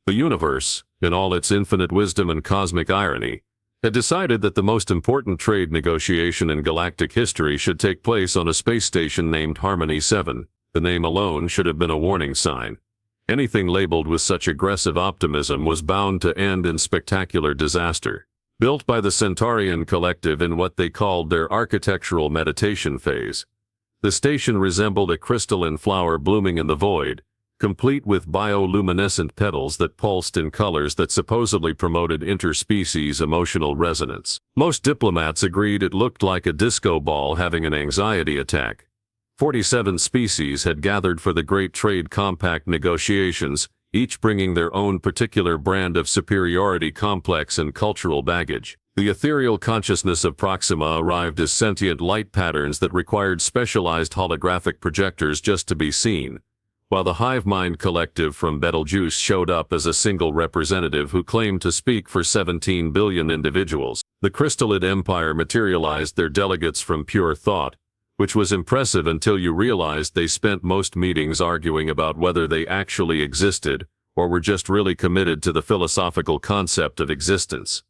The universe, in all its infinite wisdom and cosmic irony, had decided that the most important trade negotiation in galactic history should take place on a space station named Harmony 7. The name alone should have been a warning sign. Anything labeled with such aggressive optimism was bound to end in spectacular disaster. Built by the Centaurian Collective in what they called their architectural meditation phase, the station resembled a crystalline flower blooming in the void, complete with bioluminescent petals that pulsed in colors that supposedly promoted interspecies emotional resonance. Most diplomats agreed it looked like a disco ball having an anxiety attack. 47 species had gathered for the Great Trade Compact negotiations, each bringing their own particular brand of superiority, complex and cultural baggage. The ethereal consciousness of Proxima arrived as sentient light patterns that required specialized holographic projectors just to be seen, while the hive mind collective from Betelgeuse showed up as a single representative who claimed to speak for 17 billion individuals. The Crystallid Empire materialized their delegates from pure thought, which was impressive until you realized they spent most meetings arguing about whether they actually existed or were just really committed to the philosophical concept of existence.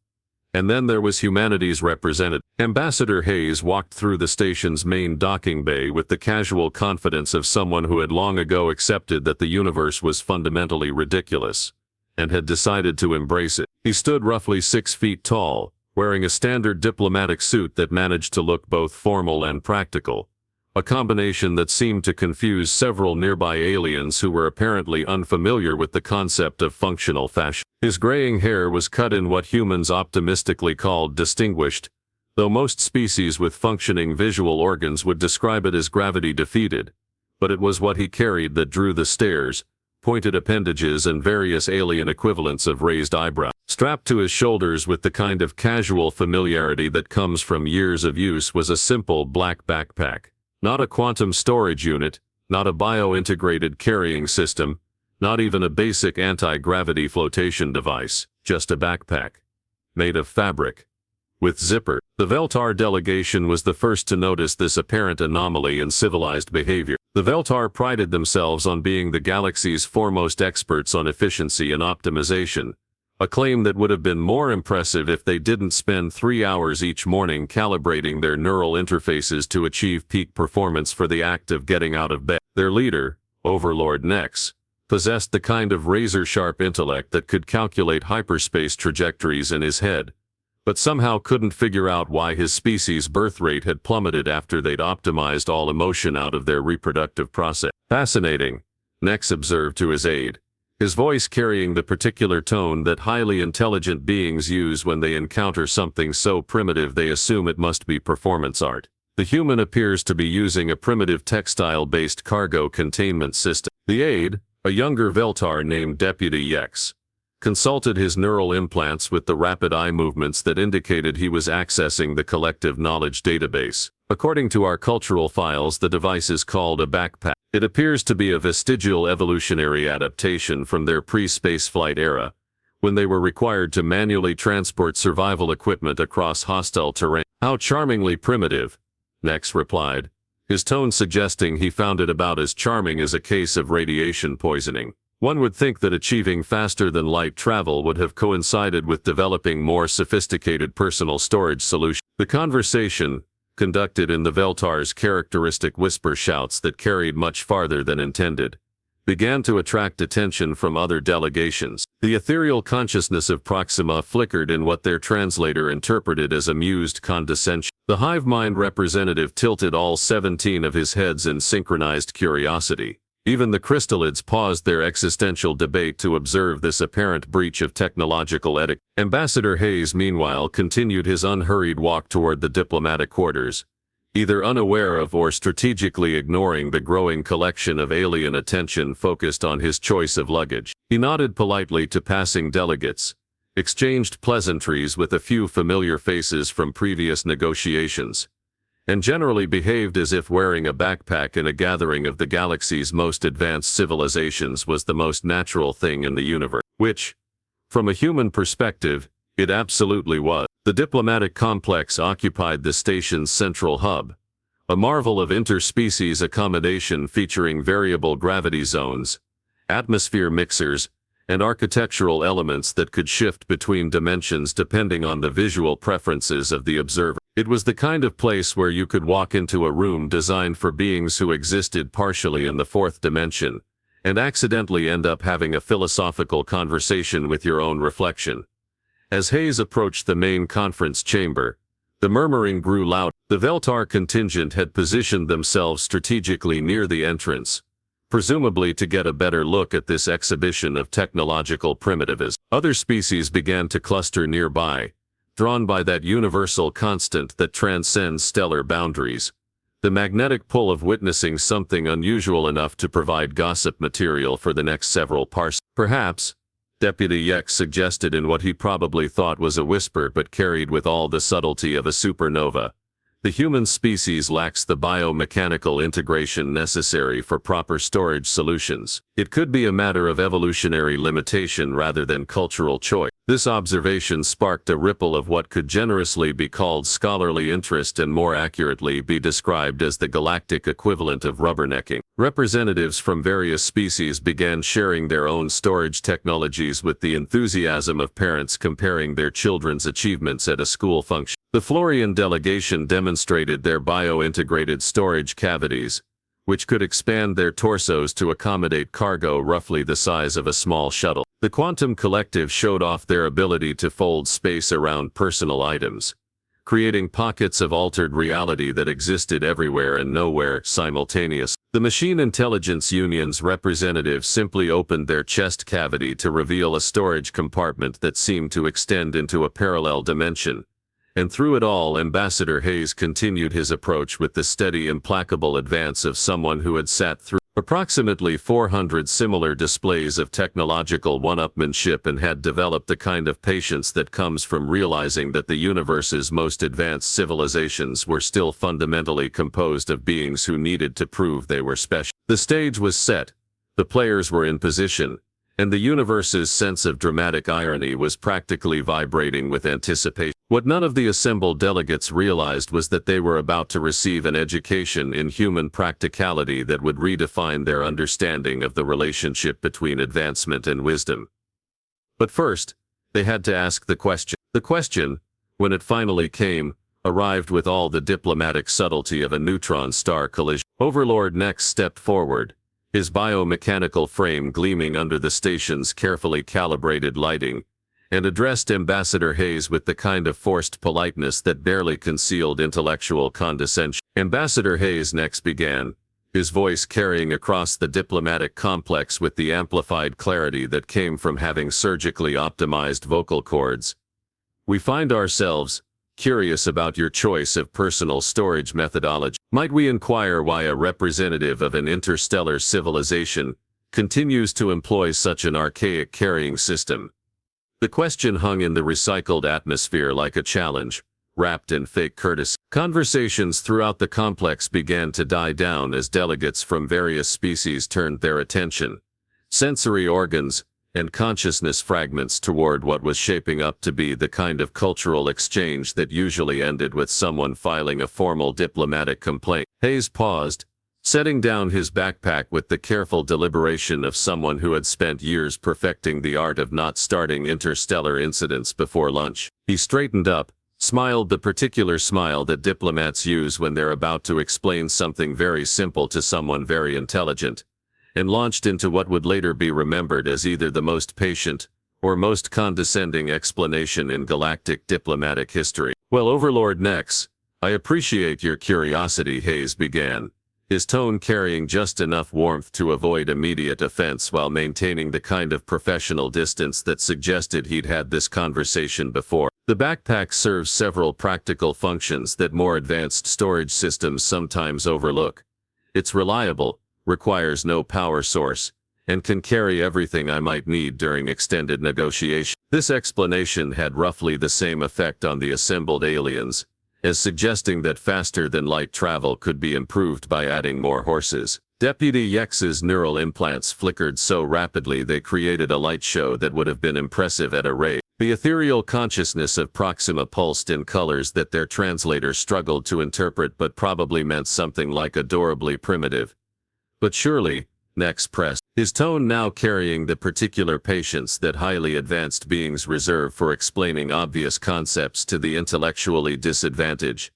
And then there was humanity's representative. Ambassador Hayes walked through the station's main docking bay with the casual confidence of someone who had long ago accepted that the universe was fundamentally ridiculous, and had decided to embrace it. He stood roughly 6 feet tall, wearing a standard diplomatic suit that managed to look both formal and practical, a combination that seemed to confuse several nearby aliens who were apparently unfamiliar with the concept of functional fashion. His graying hair was cut in what humans optimistically called distinguished, though most species with functioning visual organs would describe it as gravity defeated, but it was what he carried that drew the stares, pointed appendages and various alien equivalents of raised eyebrows. Strapped to his shoulders with the kind of casual familiarity that comes from years of use was a simple black backpack. Not a quantum storage unit, not a bio-integrated carrying system, not even a basic anti-gravity flotation device, just a backpack. Made of fabric. With zipper. The Veltar delegation was the first to notice this apparent anomaly in civilized behavior. The Veltar prided themselves on being the galaxy's foremost experts on efficiency and optimization, a claim that would have been more impressive if they didn't spend 3 hours each morning calibrating their neural interfaces to achieve peak performance for the act of getting out of bed. Their leader, Overlord Nex, possessed the kind of razor-sharp intellect that could calculate hyperspace trajectories in his head, but somehow couldn't figure out why his species' birth rate had plummeted after they'd optimized all emotion out of their reproductive process. Fascinating, Nex observed to his aide, his voice carrying the particular tone that highly intelligent beings use when they encounter something so primitive they assume it must be performance art. The human appears to be using a primitive textile-based cargo containment system. The aide, a younger Veltar named Deputy Yex, consulted his neural implants with the rapid eye movements that indicated he was accessing the collective knowledge database. According to our cultural files, the device is called a backpack. It appears to be a vestigial evolutionary adaptation from their pre-spaceflight era, when they were required to manually transport survival equipment across hostile terrain. How charmingly primitive, Nex replied, his tone suggesting he found it about as charming as a case of radiation poisoning. One would think that achieving faster-than-light travel would have coincided with developing more sophisticated personal storage solutions. The conversation, conducted in the Veltar's characteristic whisper shouts that carried much farther than intended, began to attract attention from other delegations. The ethereal consciousness of Proxima flickered in what their translator interpreted as amused condescension. The hive mind representative tilted all 17 of his heads in synchronized curiosity. Even the crystallids paused their existential debate to observe this apparent breach of technological etiquette. Ambassador Hayes, meanwhile, continued his unhurried walk toward the diplomatic quarters, either unaware of or strategically ignoring the growing collection of alien attention focused on his choice of luggage. He nodded politely to passing delegates, exchanged pleasantries with a few familiar faces from previous negotiations, and generally behaved as if wearing a backpack in a gathering of the galaxy's most advanced civilizations was the most natural thing in the universe, which, from a human perspective, it absolutely was. The diplomatic complex occupied the station's central hub, a marvel of interspecies accommodation featuring variable gravity zones, atmosphere mixers, and architectural elements that could shift between dimensions depending on the visual preferences of the observer. It was the kind of place where you could walk into a room designed for beings who existed partially in the fourth dimension, and accidentally end up having a philosophical conversation with your own reflection. As Hayes approached the main conference chamber, the murmuring grew loud. The Veltar contingent had positioned themselves strategically near the entrance, presumably to get a better look at this exhibition of technological primitivism. Other species began to cluster nearby, drawn by that universal constant that transcends stellar boundaries, the magnetic pull of witnessing something unusual enough to provide gossip material for the next several parsecs. Perhaps, Deputy Yex suggested in what he probably thought was a whisper but carried with all the subtlety of a supernova, the human species lacks the biomechanical integration necessary for proper storage solutions. It could be a matter of evolutionary limitation rather than cultural choice. This observation sparked a ripple of what could generously be called scholarly interest and more accurately be described as the galactic equivalent of rubbernecking. Representatives from various species began sharing their own storage technologies with the enthusiasm of parents comparing their children's achievements at a school function. The Florian delegation demonstrated their bio-integrated storage cavities, which could expand their torsos to accommodate cargo roughly the size of a small shuttle. The Quantum Collective showed off their ability to fold space around personal items, creating pockets of altered reality that existed everywhere and nowhere simultaneously. The Machine Intelligence Union's representatives simply opened their chest cavity to reveal a storage compartment that seemed to extend into a parallel dimension. And through it all, Ambassador Hayes continued his approach with the steady, implacable advance of someone who had sat through approximately 400 similar displays of technological one-upmanship and had developed the kind of patience that comes from realizing that the universe's most advanced civilizations were still fundamentally composed of beings who needed to prove they were special. The stage was set, the players were in position, and the universe's sense of dramatic irony was practically vibrating with anticipation. What none of the assembled delegates realized was that they were about to receive an education in human practicality that would redefine their understanding of the relationship between advancement and wisdom. But first, they had to ask the question. The question, when it finally came, arrived with all the diplomatic subtlety of a neutron star collision. Overlord next stepped forward, his biomechanical frame gleaming under the station's carefully calibrated lighting, and addressed Ambassador Hayes with the kind of forced politeness that barely concealed intellectual condescension. Ambassador Hayes next began, his voice carrying across the diplomatic complex with the amplified clarity that came from having surgically optimized vocal cords. We find ourselves curious about your choice of personal storage methodology. Might we inquire why a representative of an interstellar civilization continues to employ such an archaic carrying system? The question hung in the recycled atmosphere like a challenge, wrapped in fake courtesy. Conversations throughout the complex began to die down as delegates from various species turned their attention, sensory organs, and consciousness fragments toward what was shaping up to be the kind of cultural exchange that usually ended with someone filing a formal diplomatic complaint. Hayes paused, setting down his backpack with the careful deliberation of someone who had spent years perfecting the art of not starting interstellar incidents before lunch. He straightened up, smiled the particular smile that diplomats use when they're about to explain something very simple to someone very intelligent, and launched into what would later be remembered as either the most patient or most condescending explanation in galactic diplomatic history. Well, Overlord Nex, I appreciate your curiosity, Hayes began, his tone carrying just enough warmth to avoid immediate offense while maintaining the kind of professional distance that suggested he'd had this conversation before. The backpack serves several practical functions that more advanced storage systems sometimes overlook. It's reliable, requires no power source, and can carry everything I might need during extended negotiation. This explanation had roughly the same effect on the assembled aliens, as suggesting that faster-than-light travel could be improved by adding more horses. Deputy Yex's neural implants flickered so rapidly they created a light show that would have been impressive at a rate. The ethereal consciousness of Proxima pulsed in colors that their translator struggled to interpret but probably meant something like adorably primitive. But surely, Nex pressed. his tone now carrying the particular patience that highly advanced beings reserve for explaining obvious concepts to the intellectually disadvantaged.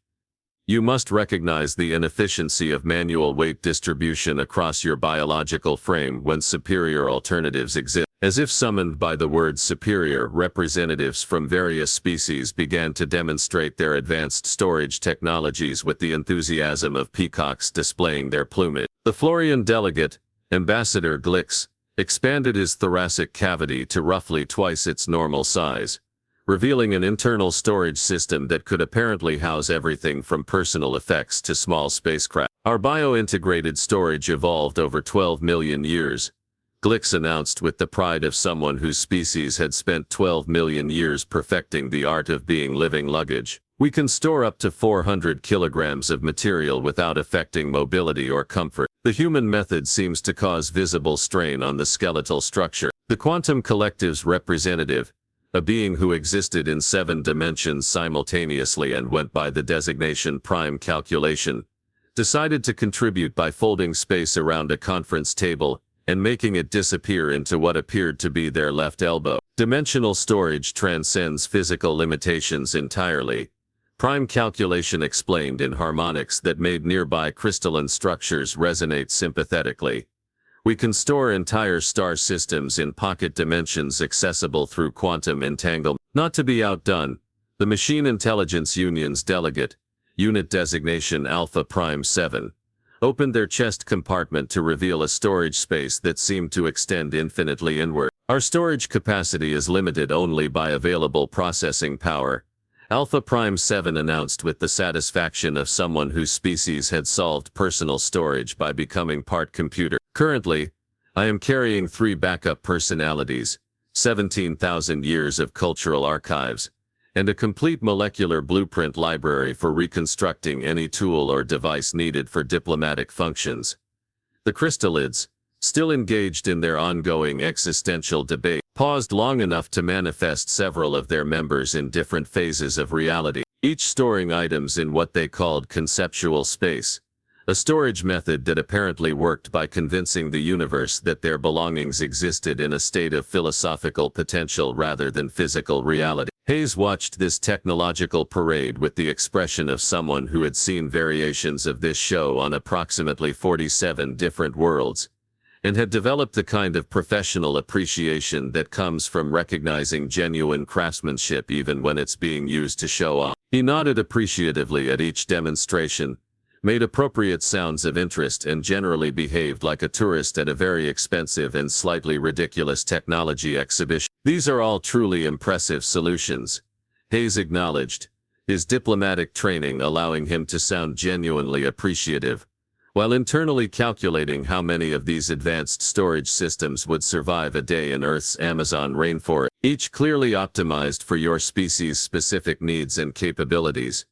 You must recognize the inefficiency of manual weight distribution across your biological frame when superior alternatives exist. As if summoned by the word superior, representatives from various species began to demonstrate their advanced storage technologies with the enthusiasm of peacocks displaying their plumage. The Florian delegate, Ambassador Glix, expanded his thoracic cavity to roughly twice its normal size, revealing an internal storage system that could apparently house everything from personal effects to small spacecraft. Our bio-integrated storage evolved over 12 million years, Glix announced with the pride of someone whose species had spent 12 million years perfecting the art of being living luggage. We can store up to 400 kilograms of material without affecting mobility or comfort. The human method seems to cause visible strain on the skeletal structure. The quantum collective's representative, a being who existed in 7 dimensions simultaneously and went by the designation prime calculation, decided to contribute by folding space around a conference table and making it disappear into what appeared to be their left elbow. Dimensional storage transcends physical limitations entirely. Prime calculation explained in harmonics that made nearby crystalline structures resonate sympathetically. We can store entire star systems in pocket dimensions accessible through quantum entanglement. Not to be outdone, the Machine Intelligence Union's delegate, unit designation Alpha Prime 7, opened their chest compartment to reveal a storage space that seemed to extend infinitely inward. Our storage capacity is limited only by available processing power, Alpha Prime 7 announced with the satisfaction of someone whose species had solved personal storage by becoming part computer. Currently, I am carrying 3 backup personalities, 17,000 years of cultural archives, and a complete molecular blueprint library for reconstructing any tool or device needed for diplomatic functions. The crystallids, still engaged in their ongoing existential debate, paused long enough to manifest several of their members in different phases of reality, each storing items in what they called conceptual space, a storage method that apparently worked by convincing the universe that their belongings existed in a state of philosophical potential rather than physical reality. Hayes watched this technological parade with the expression of someone who had seen variations of this show on approximately 47 different worlds, and had developed the kind of professional appreciation that comes from recognizing genuine craftsmanship even when it's being used to show off. He nodded appreciatively at each demonstration, made appropriate sounds of interest, and generally behaved like a tourist at a very expensive and slightly ridiculous technology exhibition. These are all truly impressive solutions, Hayes acknowledged, his diplomatic training allowing him to sound genuinely appreciative, while internally calculating how many of these advanced storage systems would survive a day in Earth's Amazon rainforest, each clearly optimized for your species' specific needs and capabilities.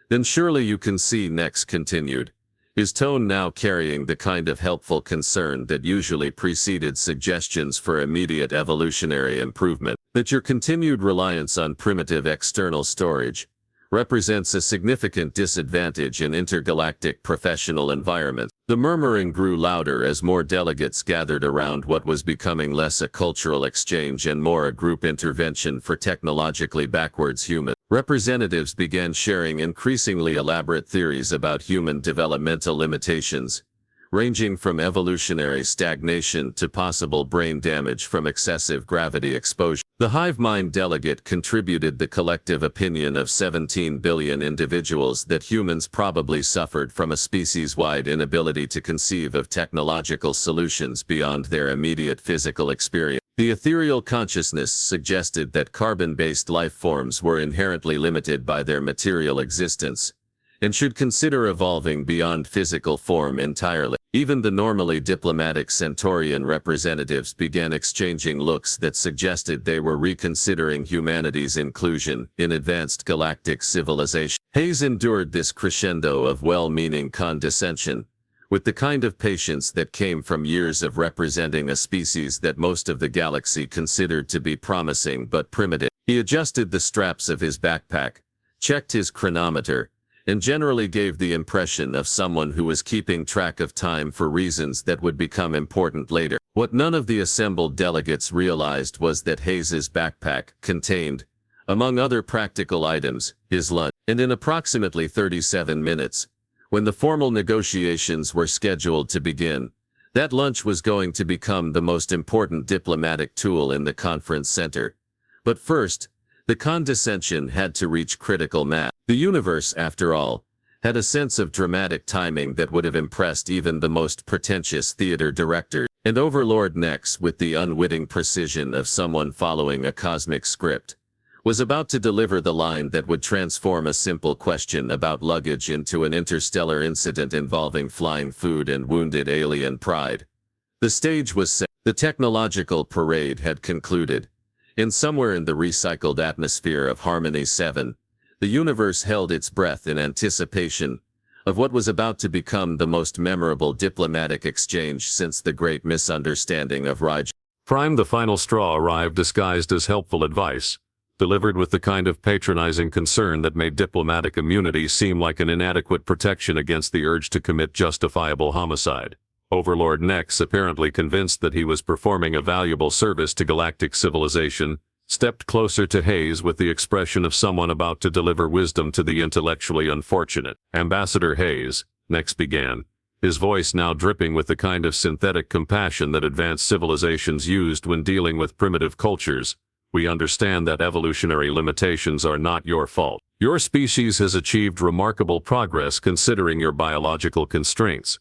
Then surely you can see, Nex continued, his tone now carrying the kind of helpful concern that usually preceded suggestions for immediate evolutionary improvement, that your continued reliance on primitive external storage represents a significant disadvantage in intergalactic professional environments. The murmuring grew louder as more delegates gathered around what was becoming less a cultural exchange and more a group intervention for technologically backwards humans. Representatives began sharing increasingly elaborate theories about human developmental limitations, ranging from evolutionary stagnation to possible brain damage from excessive gravity exposure. The hive mind delegate contributed the collective opinion of 17 billion individuals that humans probably suffered from a species-wide inability to conceive of technological solutions beyond their immediate physical experience. The ethereal consciousness suggested that carbon-based life forms were inherently limited by their material existence, and should consider evolving beyond physical form entirely. Even the normally diplomatic Centaurian representatives began exchanging looks that suggested they were reconsidering humanity's inclusion in advanced galactic civilization. Hayes endured this crescendo of well-meaning condescension, with the kind of patience that came from years of representing a species that most of the galaxy considered to be promising but primitive. He adjusted the straps of his backpack, checked his chronometer, and generally gave the impression of someone who was keeping track of time for reasons that would become important later. What none of the assembled delegates realized was that Hayes's backpack contained, among other practical items, his lunch. And in approximately 37 minutes, when the formal negotiations were scheduled to begin, that lunch was going to become the most important diplomatic tool in the conference center. But first, the condescension had to reach critical mass. The universe, after all, had a sense of dramatic timing that would have impressed even the most pretentious theater director, and Overlord Nex, with the unwitting precision of someone following a cosmic script, was about to deliver the line that would transform a simple question about luggage into an interstellar incident involving flying food and wounded alien pride. The stage was set. The technological parade had concluded. And somewhere in the recycled atmosphere of Harmony 7, the universe held its breath in anticipation of what was about to become the most memorable diplomatic exchange since the Great Misunderstanding of Raj. Prime. The final straw arrived disguised as helpful advice, delivered with the kind of patronizing concern that made diplomatic immunity seem like an inadequate protection against the urge to commit justifiable homicide. Overlord Nex, apparently convinced that he was performing a valuable service to galactic civilization, stepped closer to Hayes with the expression of someone about to deliver wisdom to the intellectually unfortunate. Ambassador Hayes, Nex began, his voice now dripping with the kind of synthetic compassion that advanced civilizations used when dealing with primitive cultures. We understand that evolutionary limitations are not your fault. Your species has achieved remarkable progress considering your biological constraints.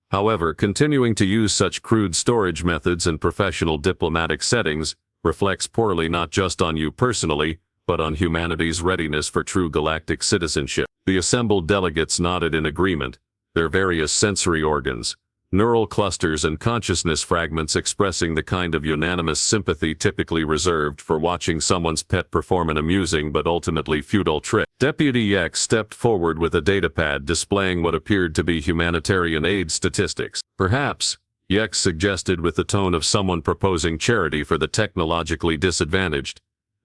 However, continuing to use such crude storage methods in professional diplomatic settings reflects poorly not just on you personally, but on humanity's readiness for true galactic citizenship. The assembled delegates nodded in agreement, their various sensory organs, neural clusters and consciousness fragments expressing the kind of unanimous sympathy typically reserved for watching someone's pet perform an amusing but ultimately futile trick. Deputy X stepped forward with a datapad displaying what appeared to be humanitarian aid statistics. Perhaps, Yex suggested with the tone of someone proposing charity for the technologically disadvantaged,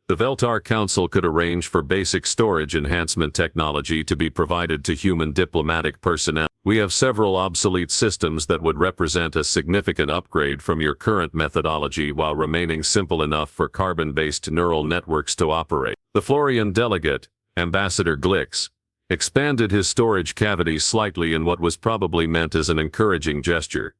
the Veltar Council could arrange for basic storage enhancement technology to be provided to human diplomatic personnel. We have several obsolete systems that would represent a significant upgrade from your current methodology while remaining simple enough for carbon-based neural networks to operate. The Florian delegate, Ambassador Glix, expanded his storage cavity slightly in what was probably meant as an encouraging gesture.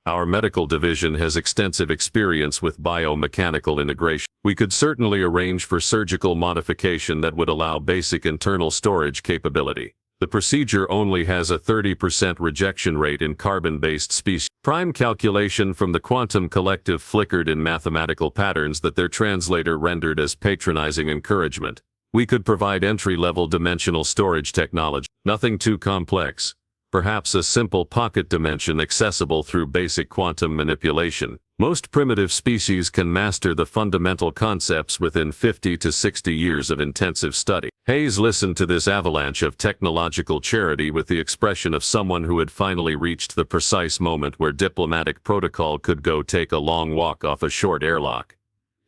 Our medical division has extensive experience with biomechanical integration. We could certainly arrange for surgical modification that would allow basic internal storage capability. The procedure only has a 30% rejection rate in carbon-based species. Prime calculation from the quantum collective flickered in mathematical patterns that their translator rendered as patronizing encouragement. We could provide entry-level dimensional storage technology. Nothing too complex. Perhaps a simple pocket dimension accessible through basic quantum manipulation. Most primitive species can master the fundamental concepts within 50 to 60 years of intensive study. Hayes listened to this avalanche of technological charity with the expression of someone who had finally reached the precise moment where diplomatic protocol could go take a long walk off a short airlock.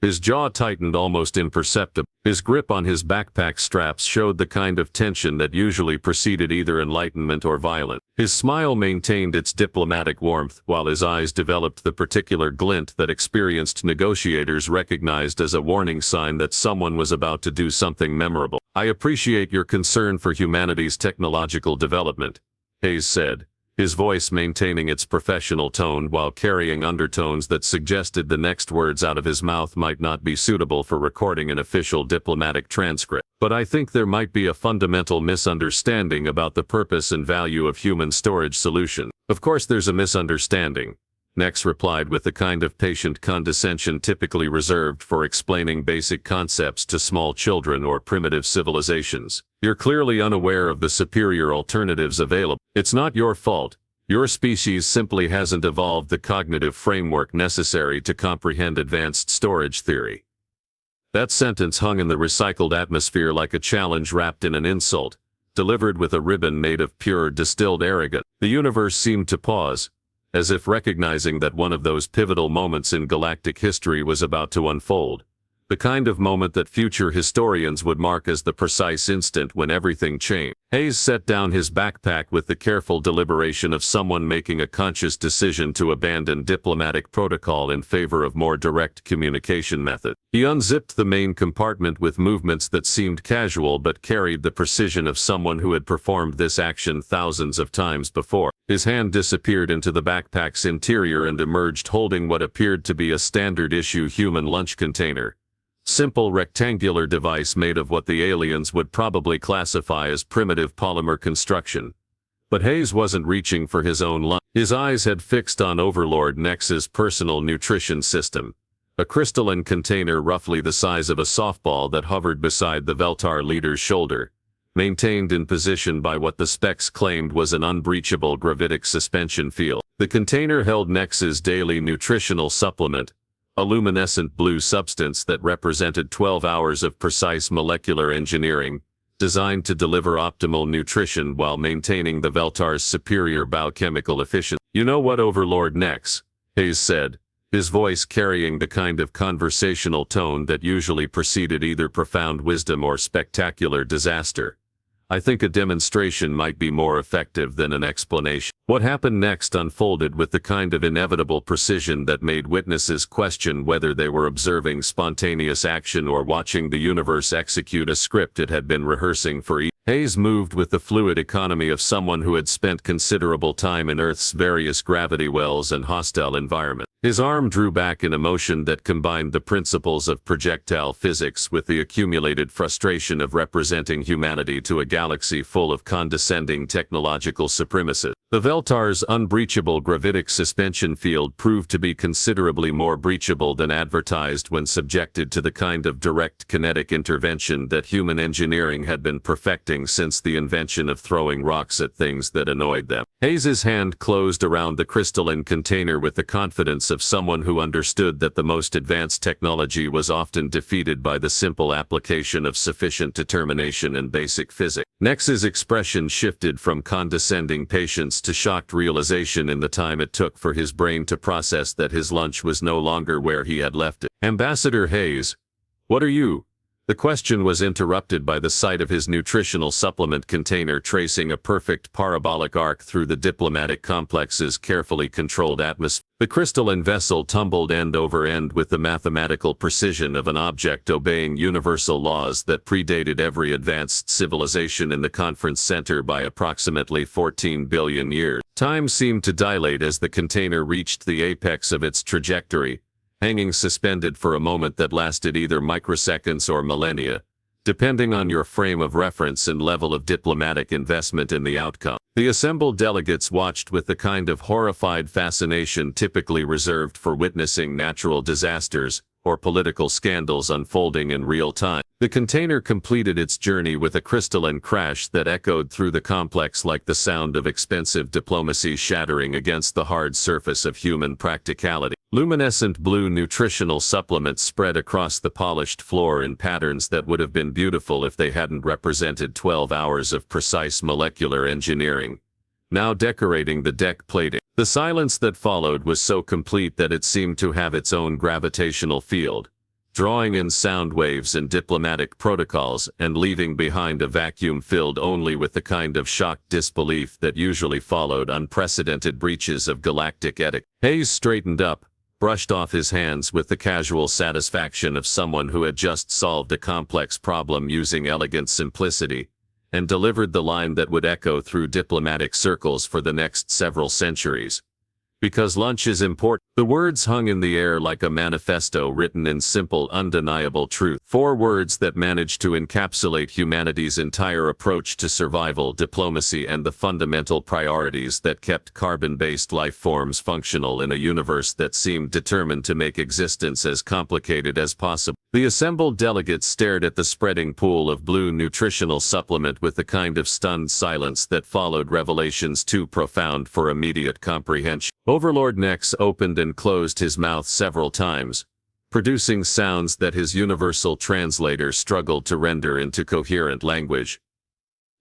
His jaw tightened almost imperceptibly. His grip on his backpack straps showed the kind of tension that usually preceded either enlightenment or violence. His smile maintained its diplomatic warmth, while his eyes developed the particular glint that experienced negotiators recognized as a warning sign that someone was about to do something memorable. "I appreciate your concern for humanity's technological development," Hayes said, his voice maintaining its professional tone while carrying undertones that suggested the next words out of his mouth might not be suitable for recording an official diplomatic transcript. "But I think there might be a fundamental misunderstanding about the purpose and value of human storage solution." "Of course there's a misunderstanding," Nex replied with the kind of patient condescension typically reserved for explaining basic concepts to small children or primitive civilizations. "You're clearly unaware of the superior alternatives available. It's not your fault. Your species simply hasn't evolved the cognitive framework necessary to comprehend advanced storage theory." That sentence hung in the recycled atmosphere like a challenge wrapped in an insult, delivered with a ribbon made of pure distilled arrogance. The universe seemed to pause, as if recognizing that one of those pivotal moments in galactic history was about to unfold. The kind of moment that future historians would mark as the precise instant when everything changed. Hayes set down his backpack with the careful deliberation of someone making a conscious decision to abandon diplomatic protocol in favor of more direct communication method. He unzipped the main compartment with movements that seemed casual but carried the precision of someone who had performed this action thousands of times before. His hand disappeared into the backpack's interior and emerged holding what appeared to be a standard-issue human lunch container. Simple rectangular device made of what the aliens would probably classify as primitive polymer construction. But Hayes wasn't reaching for his own lunch. His eyes had fixed on Overlord Nex's personal nutrition system, a crystalline container roughly the size of a softball that hovered beside the Veltar leader's shoulder, maintained in position by what the specs claimed was an unbreachable gravitic suspension field. The container held Nex's daily nutritional supplement, a luminescent blue substance that represented 12 hours of precise molecular engineering, designed to deliver optimal nutrition while maintaining the Veltar's superior biochemical efficiency. "You know what, Overlord Nex?" Hayes said, his voice carrying the kind of conversational tone that usually preceded either profound wisdom or spectacular disaster. "I think a demonstration might be more effective than an explanation." What happened next unfolded with the kind of inevitable precision that made witnesses question whether they were observing spontaneous action or watching the universe execute a script it had been rehearsing for each. Hayes moved with the fluid economy of someone who had spent considerable time in Earth's various gravity wells and hostile environments. His arm drew back in a motion that combined the principles of projectile physics with the accumulated frustration of representing humanity to a galaxy full of condescending technological supremacists. The Veltar's unbreachable gravitic suspension field proved to be considerably more breachable than advertised when subjected to the kind of direct kinetic intervention that human engineering had been perfecting since the invention of throwing rocks at things that annoyed them. Hayes's hand closed around the crystalline container with the confidence of someone who understood that the most advanced technology was often defeated by the simple application of sufficient determination and basic physics. Nex's expression shifted from condescending patience to shocked realization in the time it took for his brain to process that his lunch was no longer where he had left it. "Ambassador Hayes, what are you?" The question was interrupted by the sight of his nutritional supplement container tracing a perfect parabolic arc through the diplomatic complex's carefully controlled atmosphere. The crystalline vessel tumbled end over end with the mathematical precision of an object obeying universal laws that predated every advanced civilization in the conference center by approximately 14 billion years. Time seemed to dilate as the container reached the apex of its trajectory, hanging suspended for a moment that lasted either microseconds or millennia, depending on your frame of reference and level of diplomatic investment in the outcome. The assembled delegates watched with the kind of horrified fascination typically reserved for witnessing natural disasters or political scandals unfolding in real time. The container completed its journey with a crystalline crash that echoed through the complex like the sound of expensive diplomacy shattering against the hard surface of human practicality. Luminescent blue nutritional supplements spread across the polished floor in patterns that would have been beautiful if they hadn't represented 12 hours of precise molecular engineering, now decorating the deck plating. The silence that followed was so complete that it seemed to have its own gravitational field, drawing in sound waves and diplomatic protocols and leaving behind a vacuum filled only with the kind of shocked disbelief that usually followed unprecedented breaches of galactic etiquette. Hayes straightened up, brushed off his hands with the casual satisfaction of someone who had just solved a complex problem using elegant simplicity, and delivered the line that would echo through diplomatic circles for the next several centuries. "Because lunch is important." The words hung in the air like a manifesto written in simple, undeniable truth. 4 words that managed to encapsulate humanity's entire approach to survival, diplomacy, and the fundamental priorities that kept carbon-based life forms functional in a universe that seemed determined to make existence as complicated as possible. The assembled delegates stared at the spreading pool of blue nutritional supplement with the kind of stunned silence that followed revelations too profound for immediate comprehension. Overlord Nex opened and closed his mouth several times, producing sounds that his universal translator struggled to render into coherent language.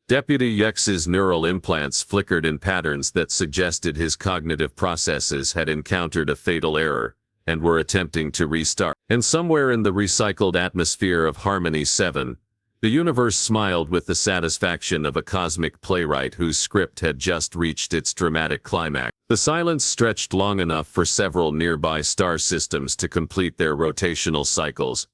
Deputy Yex's neural implants flickered in patterns that suggested his cognitive processes had encountered a fatal error, and were attempting to restart. And somewhere in the recycled atmosphere of Harmony 7, the universe smiled with the satisfaction of a cosmic playwright whose script had just reached its dramatic climax. The silence stretched long enough for several nearby star systems to complete their rotational cycles,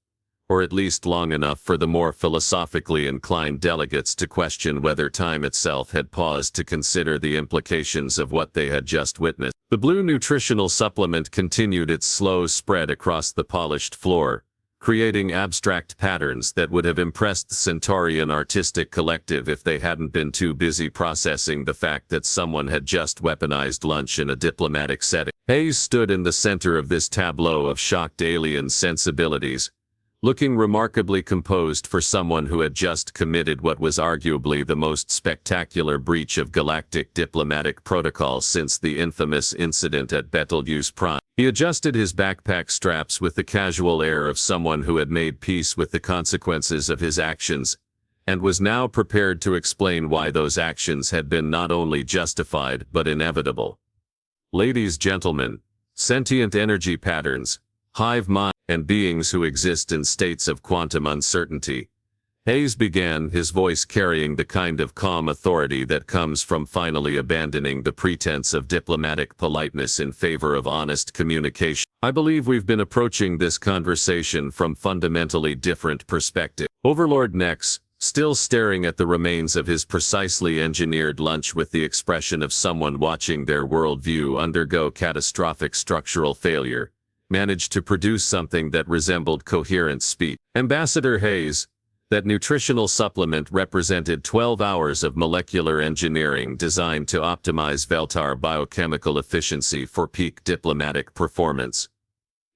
or at least long enough for the more philosophically inclined delegates to question whether time itself had paused to consider the implications of what they had just witnessed. The blue nutritional supplement continued its slow spread across the polished floor, creating abstract patterns that would have impressed the Centaurian artistic collective if they hadn't been too busy processing the fact that someone had just weaponized lunch in a diplomatic setting. Hayes stood in the center of this tableau of shocked alien sensibilities, looking remarkably composed for someone who had just committed what was arguably the most spectacular breach of galactic diplomatic protocol since the infamous incident at Betelgeuse Prime. He adjusted his backpack straps with the casual air of someone who had made peace with the consequences of his actions, and was now prepared to explain why those actions had been not only justified but inevitable. Ladies, gentlemen, sentient energy patterns, hive mind, and beings who exist in states of quantum uncertainty. Hayes began, his voice carrying the kind of calm authority that comes from finally abandoning the pretense of diplomatic politeness in favor of honest communication. I believe we've been approaching this conversation from fundamentally different perspectives. Overlord Nex, still staring at the remains of his precisely engineered lunch with the expression of someone watching their worldview undergo catastrophic structural failure, managed to produce something that resembled coherent speech. Ambassador Hayes, that nutritional supplement represented 12 hours of molecular engineering designed to optimize Veltar biochemical efficiency for peak diplomatic performance.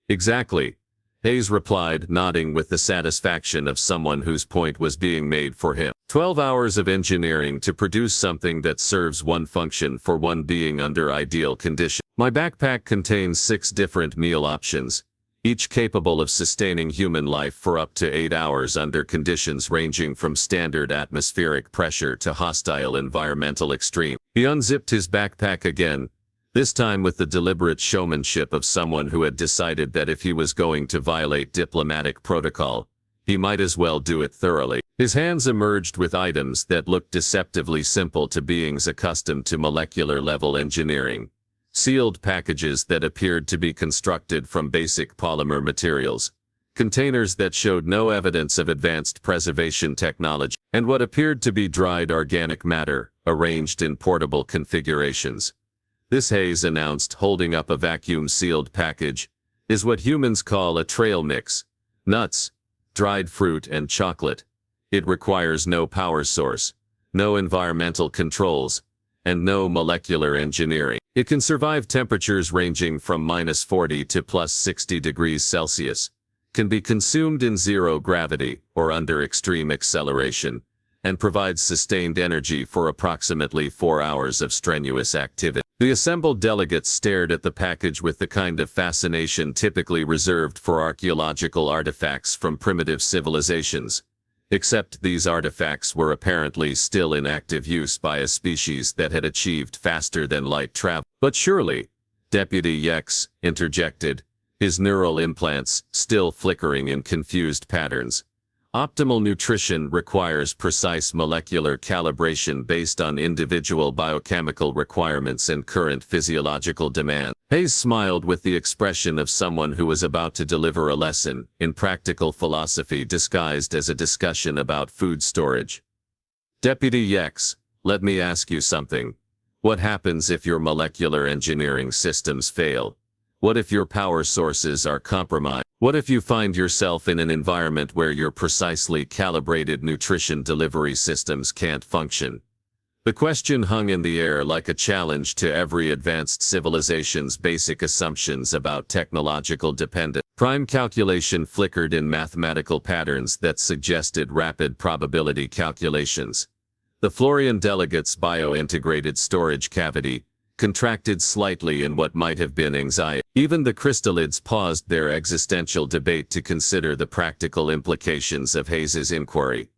Exactly, Hayes replied, nodding with the satisfaction of someone whose point was being made for him. 12 hours of engineering to produce something that serves one function for one being under ideal conditions. My backpack contains 6 different meal options, each capable of sustaining human life for up to 8 hours under conditions ranging from standard atmospheric pressure to hostile environmental extreme. He unzipped his backpack again, this time with the deliberate showmanship of someone who had decided that if he was going to violate diplomatic protocol, he might as well do it thoroughly. His hands emerged with items that looked deceptively simple to beings accustomed to molecular-level engineering. Sealed packages that appeared to be constructed from basic polymer materials, containers that showed no evidence of advanced preservation technology, and what appeared to be dried organic matter, arranged in portable configurations. This, Hayes announced, holding up a vacuum-sealed package, is what humans call a trail mix: nuts, dried fruit, and chocolate. It requires no power source, no environmental controls, and no molecular engineering. It can survive temperatures ranging from -40 to +60 degrees Celsius, can be consumed in zero gravity or under extreme acceleration, and provides sustained energy for approximately 4 hours of strenuous activity. The assembled delegates stared at the package with the kind of fascination typically reserved for archaeological artifacts from primitive civilizations, except these artifacts were apparently still in active use by a species that had achieved faster-than-light travel. But surely, Deputy Yex interjected, his neural implants still flickering in confused patterns. Optimal nutrition requires precise molecular calibration based on individual biochemical requirements and current physiological demand. Hayes smiled with the expression of someone who was about to deliver a lesson in practical philosophy disguised as a discussion about food storage. Deputy Yex, let me ask you something. What happens if your molecular engineering systems fail? What if your power sources are compromised? What if you find yourself in an environment where your precisely calibrated nutrition delivery systems can't function? The question hung in the air like a challenge to every advanced civilization's basic assumptions about technological dependence. Prime calculation flickered in mathematical patterns that suggested rapid probability calculations. The Florian delegate's bio-integrated storage cavity contracted slightly in what might have been anxiety. Even the crystallids paused their existential debate to consider the practical implications of Hayes's inquiry.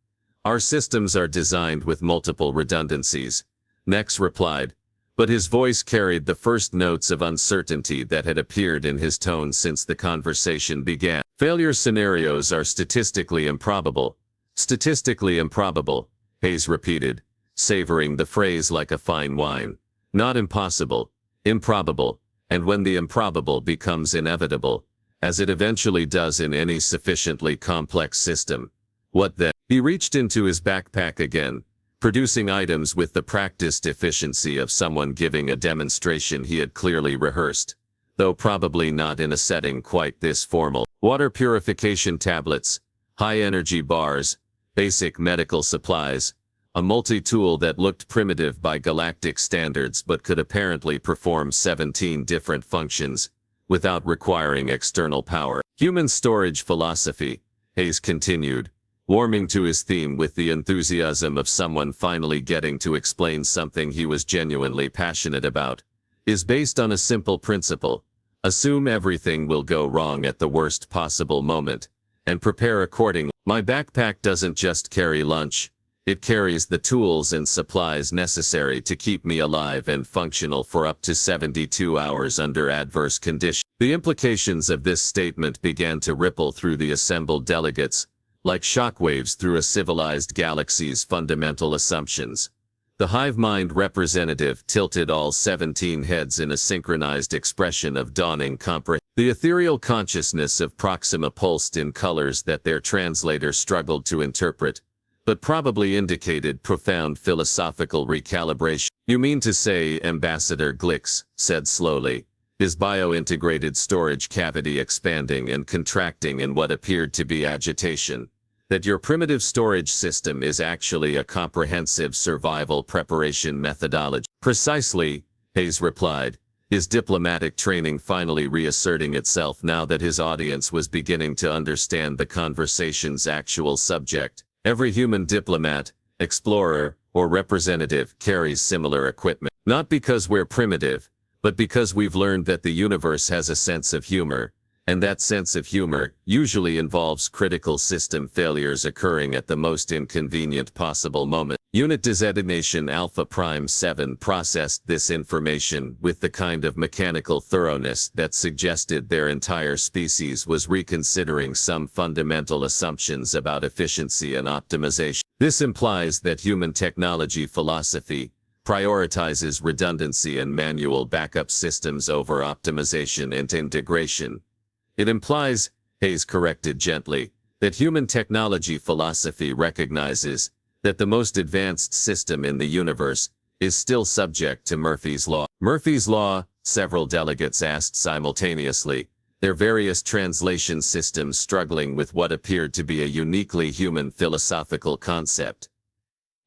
Our systems are designed with multiple redundancies, Nex replied, but his voice carried the first notes of uncertainty that had appeared in his tone since the conversation began. Failure scenarios are statistically improbable. Statistically improbable, Hayes repeated, savoring the phrase like a fine wine. Not impossible, improbable, and when the improbable becomes inevitable, as it eventually does in any sufficiently complex system, what then? He reached into his backpack again, producing items with the practiced efficiency of someone giving a demonstration he had clearly rehearsed, though probably not in a setting quite this formal. Water purification tablets, high-energy bars, basic medical supplies, a multi-tool that looked primitive by galactic standards but could apparently perform 17 different functions without requiring external power. Human storage philosophy, Hayes continued, warming to his theme with the enthusiasm of someone finally getting to explain something he was genuinely passionate about, is based on a simple principle. Assume everything will go wrong at the worst possible moment, and prepare accordingly. My backpack doesn't just carry lunch, it carries the tools and supplies necessary to keep me alive and functional for up to 72 hours under adverse conditions. The implications of this statement began to ripple through the assembled delegates, like shockwaves through a civilized galaxy's fundamental assumptions. The hive mind representative tilted all 17 heads in a synchronized expression of dawning comprehension. The ethereal consciousness of Proxima pulsed in colors that their translator struggled to interpret, but probably indicated profound philosophical recalibration. You mean to say, Ambassador Glix said slowly, his bio-integrated storage cavity expanding and contracting in what appeared to be agitation, that your primitive storage system is actually a comprehensive survival preparation methodology? Precisely, Hayes replied, his diplomatic training finally reasserting itself now that his audience was beginning to understand the conversation's actual subject. Every human diplomat, explorer, or representative carries similar equipment. Not because we're primitive, but because we've learned that the universe has a sense of humor, and that sense of humor usually involves critical system failures occurring at the most inconvenient possible moment. Unit designation Alpha Prime 7 processed this information with the kind of mechanical thoroughness that suggested their entire species was reconsidering some fundamental assumptions about efficiency and optimization. This implies that human technology philosophy prioritizes redundancy and manual backup systems over optimization and integration. It implies, Hayes corrected gently, that human technology philosophy recognizes that the most advanced system in the universe is still subject to Murphy's Law. Murphy's Law, several delegates asked simultaneously, their various translation systems struggling with what appeared to be a uniquely human philosophical concept.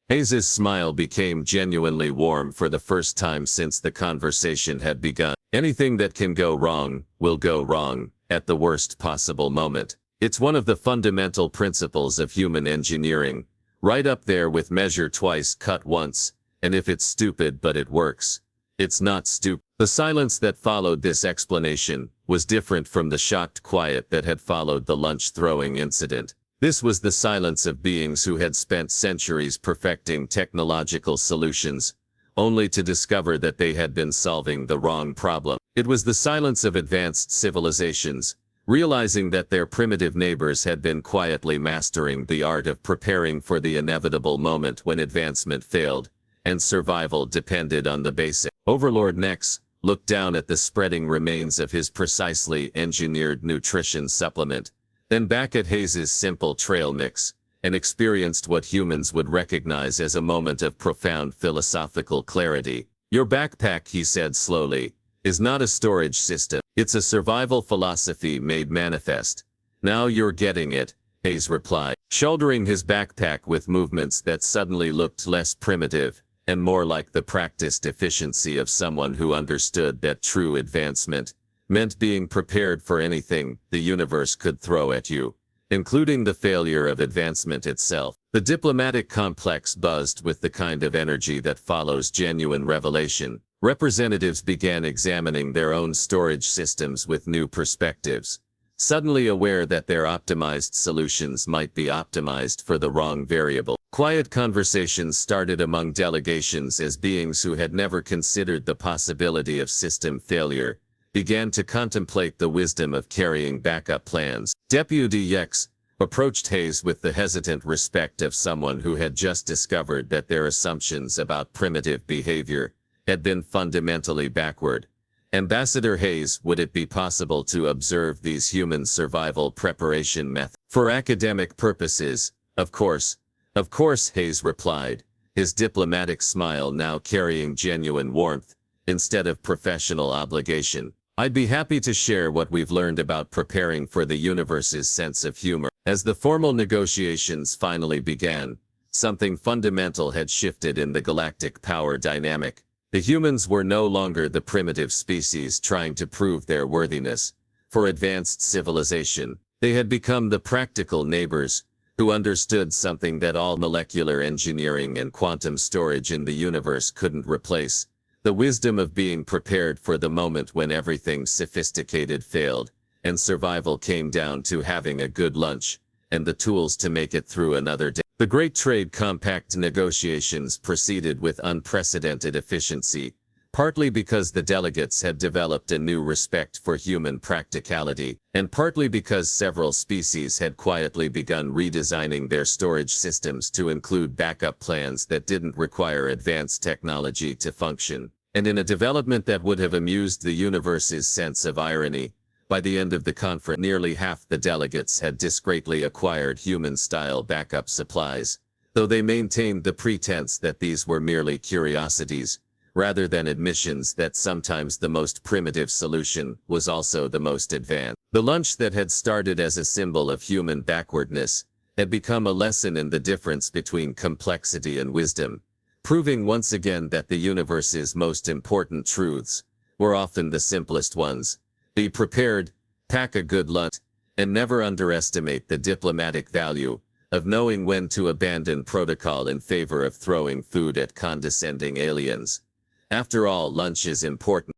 Hayes's smile became genuinely warm for the first time since the conversation had begun. Anything that can go wrong, will go wrong, at the worst possible moment. It's one of the fundamental principles of human engineering, right up there with measure twice, cut once, and if it's stupid but it works, it's not stupid. The silence that followed this explanation was different from the shocked quiet that had followed the lunch-throwing incident. This was the silence of beings who had spent centuries perfecting technological solutions, only to discover that they had been solving the wrong problem. It was the silence of advanced civilizations, realizing that their primitive neighbors had been quietly mastering the art of preparing for the inevitable moment when advancement failed, and survival depended on the basic. Overlord Nex looked down at the spreading remains of his precisely engineered nutrition supplement, then back at Hayes's simple trail mix, and experienced what humans would recognize as a moment of profound philosophical clarity. Your backpack, he said slowly, is not a storage system. It's a survival philosophy made manifest. Now you're getting it, Hayes replied, shouldering his backpack with movements that suddenly looked less primitive, and more like the practiced efficiency of someone who understood that true advancement meant being prepared for anything the universe could throw at you, including the failure of advancement itself. The diplomatic complex buzzed with the kind of energy that follows genuine revelation. Representatives began examining their own storage systems with new perspectives. suddenly aware that their optimized solutions might be optimized for the wrong variable. Quiet conversations started among delegations as beings who had never considered the possibility of system failure began to contemplate the wisdom of carrying backup plans. Deputy X approached Hayes with the hesitant respect of someone who had just discovered that their assumptions about primitive behavior had been fundamentally backward. Ambassador Hayes, would it be possible to observe these human survival preparation methods for academic purposes? Of course, Hayes replied, his diplomatic smile now carrying genuine warmth instead of professional obligation. I'd be happy to share what we've learned about preparing for the universe's sense of humor. As the formal negotiations finally began, something fundamental had shifted in the galactic power dynamic. The humans were no longer the primitive species trying to prove their worthiness for advanced civilization. They had become the practical neighbors who understood something that all molecular engineering and quantum storage in the universe couldn't replace: the wisdom of being prepared for the moment when everything sophisticated failed, and survival came down to having a good lunch and the tools to make it through another day. The Great Trade Compact negotiations proceeded with unprecedented efficiency, partly because the delegates had developed a new respect for human practicality, and partly because several species had quietly begun redesigning their storage systems to include backup plans that didn't require advanced technology to function. And in a development that would have amused the universe's sense of irony, by the end of the conference, nearly half the delegates had discreetly acquired human-style backup supplies, though they maintained the pretense that these were merely curiosities, rather than admissions that sometimes the most primitive solution was also the most advanced. The lunch that had started as a symbol of human backwardness had become a lesson in the difference between complexity and wisdom, proving once again that the universe's most important truths were often the simplest ones. Be prepared, pack a good lunch, and never underestimate the diplomatic value of knowing when to abandon protocol in favor of throwing food at condescending aliens. After all, lunch is important.